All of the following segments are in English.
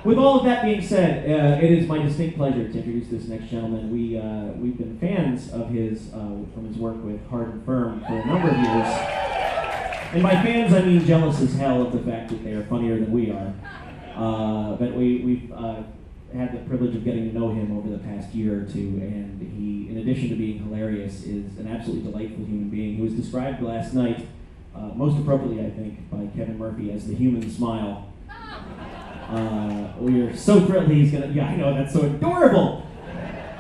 With all of that being said, it is my distinct pleasure to introduce this next gentleman. We've been fans of his from his work with Hard and Firm for a number of years. And by fans, I mean jealous as hell of the fact that they are funnier than we are. But we've had the privilege of getting to know him over the past year or two, and he, in addition to being hilarious, is an absolutely delightful human being who was described last night, most appropriately, I think, by Kevin Murphy as the human smile. We are so thrilled he's gonna, yeah, I know, that's so adorable!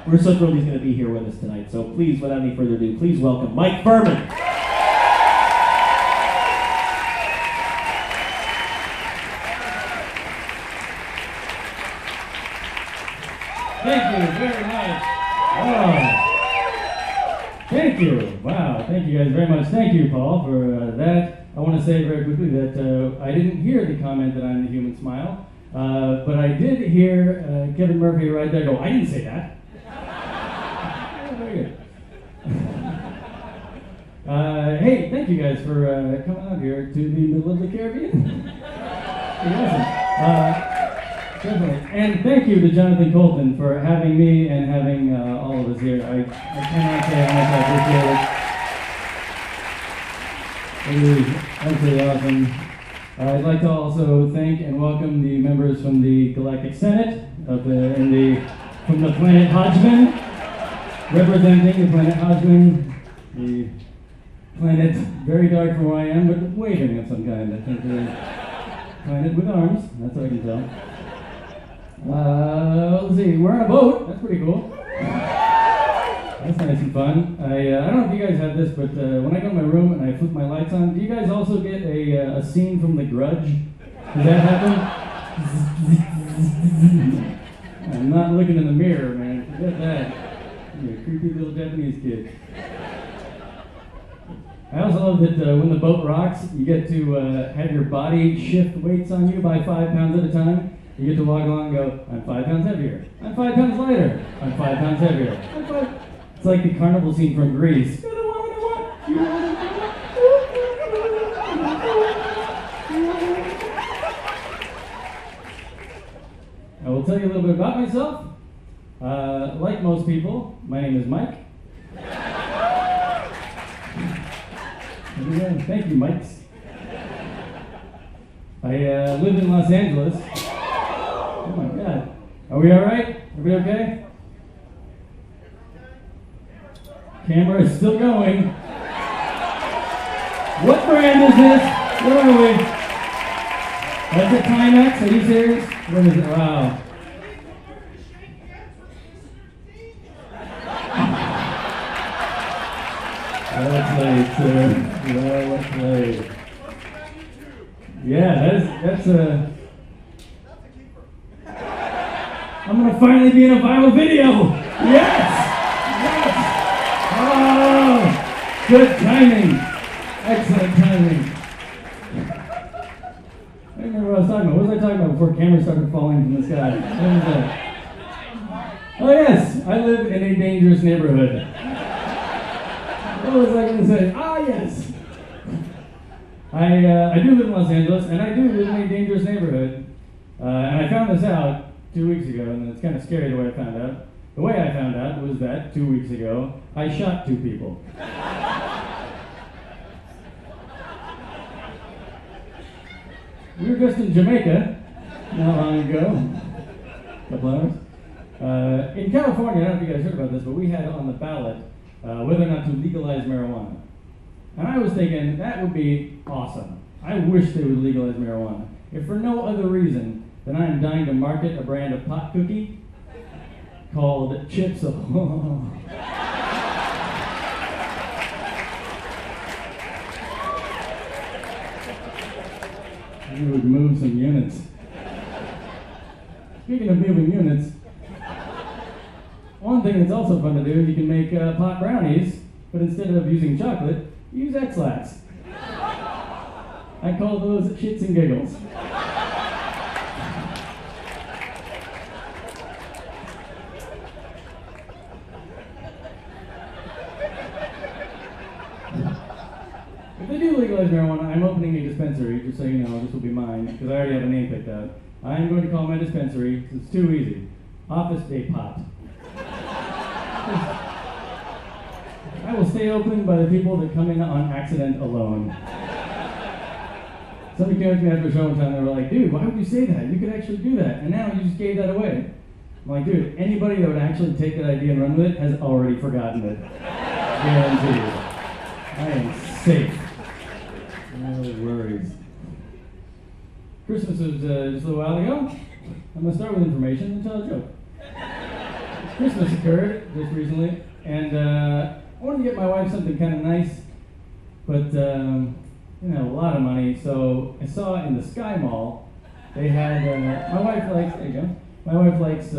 We're so thrilled he's gonna be here with us tonight, so please, without any further ado, please welcome Mike Phirman! Thank you very much. Oh, thank you. Wow, thank you guys very much. Thank you, Paul, for that. I want to say very quickly that I didn't hear the comment that I'm the human smile, but I did hear Kevin Murphy right there go, I didn't say that. Oh, very good. Hey, thank you guys for coming out here to the middle of the Caribbean. Awesome. Definitely. And thank you to Jonathan Colton for having me and having all of us here. I cannot say how much I appreciate it. It is absolutely awesome. I'd like to also thank and welcome the members from the Galactic Senate from the planet Hodgman, representing the planet Hodgman, the planet very dark from where I am, but waving of some kind. I think the planet with arms, that's what I can tell. Let's see, we're on a boat. That's pretty cool. That's nice and fun. I don't know if you guys have this, but when I go to my room and I flip my lights on, do you guys also get a scene from The Grudge? Does that happen? I'm not looking in the mirror, man. Forget that. You're a creepy little Japanese kid. I also love that when the boat rocks, you get to have your body shift weights on you by 5 pounds at a time. You get to walk along and go, I'm 5 pounds heavier. I'm 5 pounds lighter. I'm 5 pounds heavier. It's like the carnival scene from Greece. I will tell you a little bit about myself. Like most people, my name is Mike. Thank you, Mikes. I live in Los Angeles. Oh my God. Are we all right? Are we okay? Camera is still going. What brand is this? Where are we? That's a Timex? Are you serious? What is it? Wow. Well played, sir. Well played. Yeah, that's a... I'm gonna finally be in a viral video! Yes! Yes! Oh! Good timing! Excellent timing. I don't remember what I was talking about. What was I talking about before cameras started falling from the sky? What was that? Oh yes! I live in a dangerous neighborhood. What was I gonna say? Ah yes! I do live in Los Angeles, and I do live in a dangerous neighborhood. And I found this out 2 weeks ago, and it's kind of scary the way I found out. The way I found out was that 2 weeks ago, I shot 2 people. We were just in Jamaica not long ago, a couple hours. In California, I don't know if you guys heard about this, but we had on the ballot whether or not to legalize marijuana. And I was thinking, that would be awesome. I wish they would legalize marijuana. If for no other reason than I am dying to market a brand of pot cookie called Chips of You would move some units. Speaking of moving units, one thing that's also fun to do, you can make pot brownies, but instead of using chocolate, use X-Lax. I call those shits and giggles. If they do legalize legalize marijuana, I'm opening a dispensary, just so you know, this will be mine, because I already have a name picked out. I'm going to call my dispensary, it's too easy, Office Day Pot. I will stay open by the people that come in on accident alone. Somebody came up to me after a show one time, and they were like, dude, why would you say that? You could actually do that, and now you just gave that away. I'm like, dude, anybody that would actually take that idea and run with it has already forgotten it. Guaranteed. I am safe. No worries. Christmas was just a little while ago. I'm going to start with information and tell a joke. Christmas occurred just recently, and I wanted to get my wife something kind of nice, but a lot of money. So I saw in the Sky Mall, they had, my wife likes, there you go, my wife likes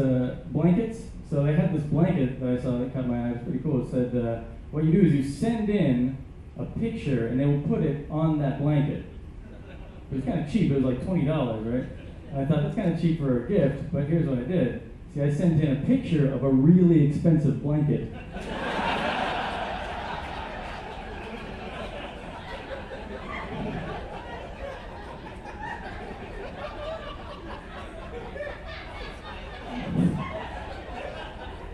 blankets. So they had this blanket that I saw that caught my eye. It was pretty cool. It said, what you do is you send in a picture and they will put it on that blanket. It was kind of cheap. It was like $20, right? And I thought, that's kind of cheap for a gift, but here's what I did. See, I sent in a picture of a really expensive blanket.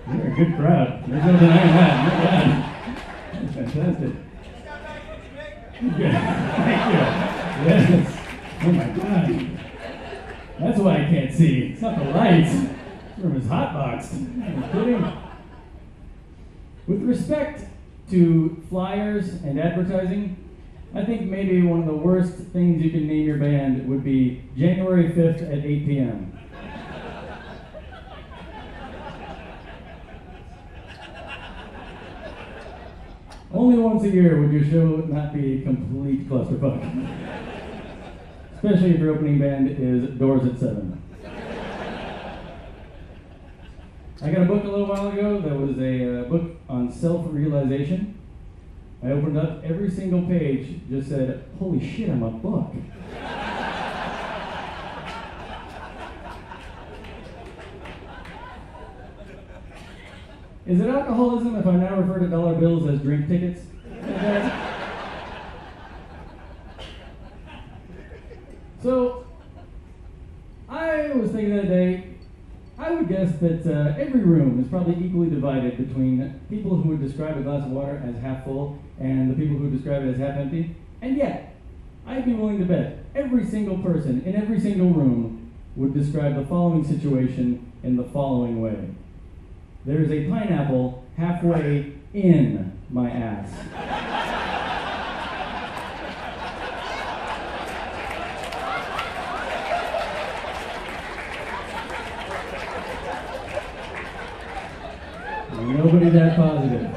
You're a good crowd. There's no denying that. You're bad. That's fantastic. Yeah. Thank you. Yes. Oh my God. That's why I can't see. It's not the lights. This room is hotboxed. Are you kidding? With respect to flyers and advertising, I think maybe one of the worst things you can name your band would be January 5th at 8 p.m. Only once a year would your show not be a complete clusterfuck. Especially if your opening band is Doors at 7. I got a book a little while ago that was a book on self-realization. I opened up, every single page just said, holy shit, I'm a book. Is it alcoholism if I now refer to dollar bills as drink tickets? So, I was thinking the other day, I would guess that every room is probably equally divided between people who would describe a glass of water as half full and the people who would describe it as half empty. And yet, I'd be willing to bet every single person in every single room would describe the following situation in the following way. There is a pineapple halfway in my ass. Nobody that positive.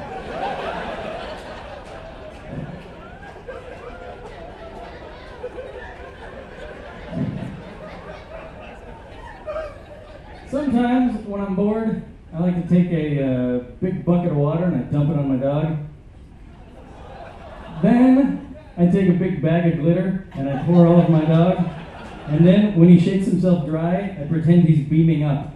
Sometimes when I'm bored, I like to take a big bucket of water and I dump it on my dog. Then I take a big bag of glitter and I pour all over my dog. And then when he shakes himself dry, I pretend he's beaming up.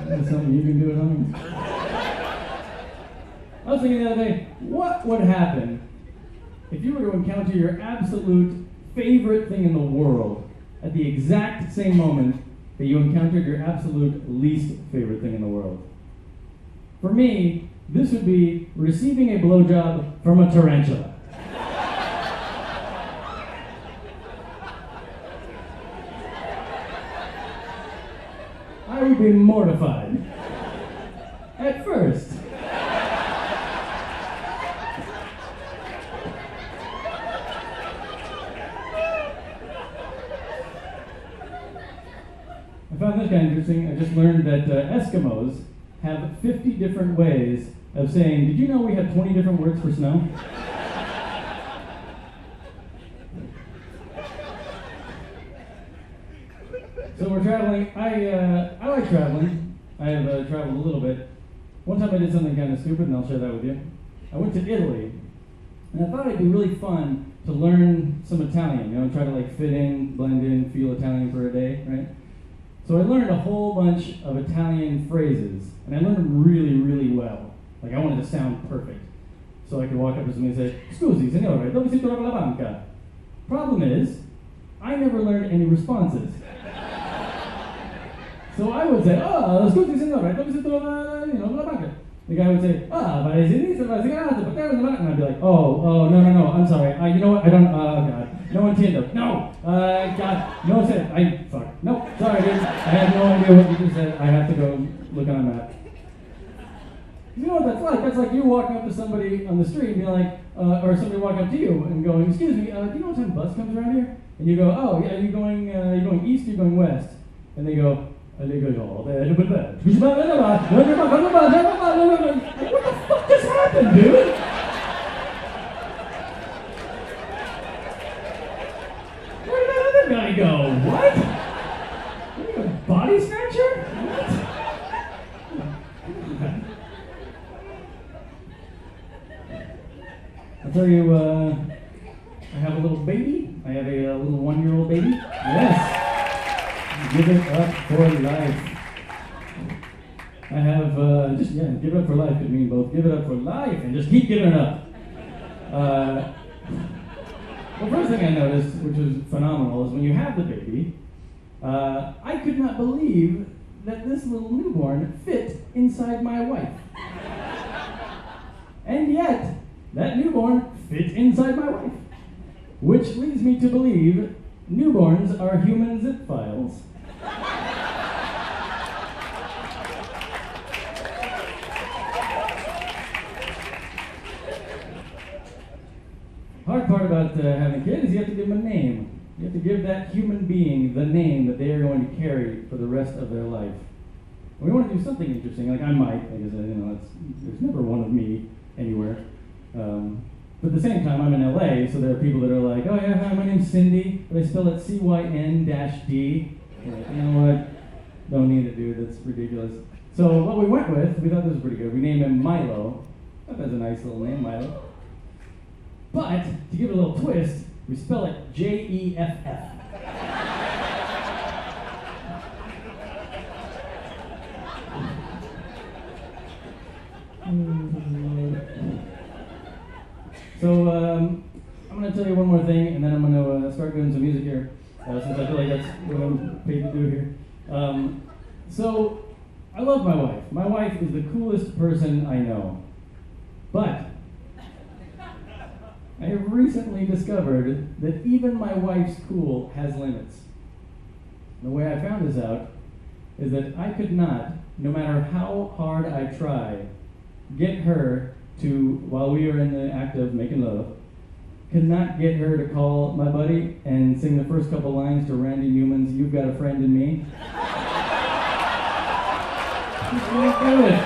That's something you can do at home. I was thinking the other day, what would happen if you were to encounter your absolute favorite thing in the world at the exact same moment that you encountered your absolute least favorite thing in the world? For me, this would be receiving a blowjob from a tarantula. I would be mortified. At first. I found this kind of interesting. I just learned that Eskimos have 50 different ways of saying, did you know we have 20 different words for snow? So we're traveling. I like traveling. I have traveled a little bit. One time I did something kind of stupid, and I'll share that with you. I went to Italy, and I thought it'd be really fun to learn some Italian, try to like fit in, blend in, feel Italian for a day, right? So I learned a whole bunch of Italian phrases, and I learned them really, really well. Like I wanted to sound perfect. So I could walk up to somebody and say, "Scusi, signore, dove si trova la banca?" Problem is, I never learned any responses. So I would say, "Oh, scusi, signore, dove si trova, la banca?" The guy would say, "Ah, vai sinistra, vai sinistra, portare la banca." And I'd be like, "Oh, no, I'm sorry. You know what? I don't, oh God. No entiendo. No, God, no, fuck. No, sorry, dude. I have no idea what you just said. I have to go look on a map." You know what that's like? That's like you walking up to somebody on the street and being like, or somebody walking up to you and going, "Excuse me, do you know what time bus comes around here?" And you go, "Oh, yeah, you going east or you going west?" And they go, what the fuck just happened, dude? Where did that other guy go? What? Are you a body snatcher? What? I'll tell you, I have a little baby. I have a little 1-year-old baby. Yes. Give it up for life. I have, give it up for life could mean both. Give it up for life and just keep giving it up. The first thing I noticed, which was phenomenal, is when you have the baby, I could not believe that this little newborn fit inside my wife. And yet, that newborn fit inside my wife. Which leads me to believe newborns are human zip files. Hard part about having kids is you have to give them a name. You have to give that human being the name that they are going to carry for the rest of their life. We want to do something interesting, like I might, because there's never one of me anywhere. But at the same time, I'm in LA, so there are people that are like, "Oh yeah, hi, my name's Cindy, but I spell it CYN-D. Like, you know what? Don't need it, dude. That's ridiculous." So what we went with, we thought this was pretty good. We named him Milo. I thought that's a nice little name, Milo. But to give it a little twist, we spell it Jeff. So I'm going to tell you one more thing, and then I'm going to start doing some music here, since I feel like that's what I'm paid to do here. So I love my wife. My wife is the coolest person I know. But I have recently discovered that even my wife's cool has limits. The way I found this out is that I could not, no matter how hard I try, get her to, while we were in the act of making love, could not get her to call my buddy and sing the first couple lines to Randy Newman's "You've Got a Friend in Me." She can't do it.